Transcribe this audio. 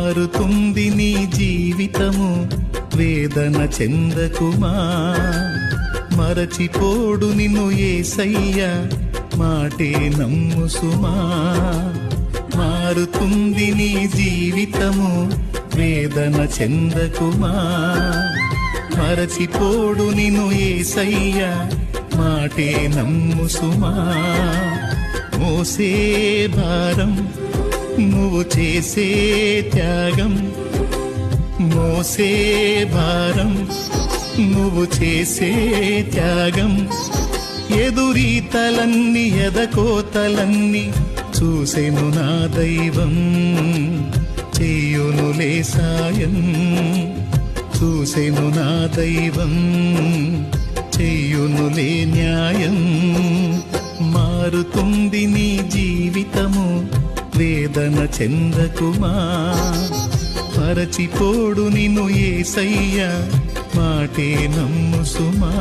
మారుతుంది నీ జీవితము, వేదన చెందకుమా. మరచిపోడు నిన్ను యేసయ్య, మాటే నమ్ము సుమా. మారుతుంది నీ జీవితము, వేదన చెందకుమా. మరచిపోడు నిన్ను యేసయ్య, మాటే నమ్ము సుమా. మోసే భారం నువ్వు చేసే త్యాగం, మోసే భారం నువ్వు చేసే త్యాగం. ఎదురీతలన్నీ ఎదకోతలన్నీ చూసెను నా దైవం, చెయ్యునులే సాయం. చూసెను నా దైవం, చెయ్యునులే న్యాయం. మారుతుంది నీ జీవితము, వేదన చెందకుమా. మరచిపోడు నిన్ను యేసయ్య, మాటే నమ్ము సుమా.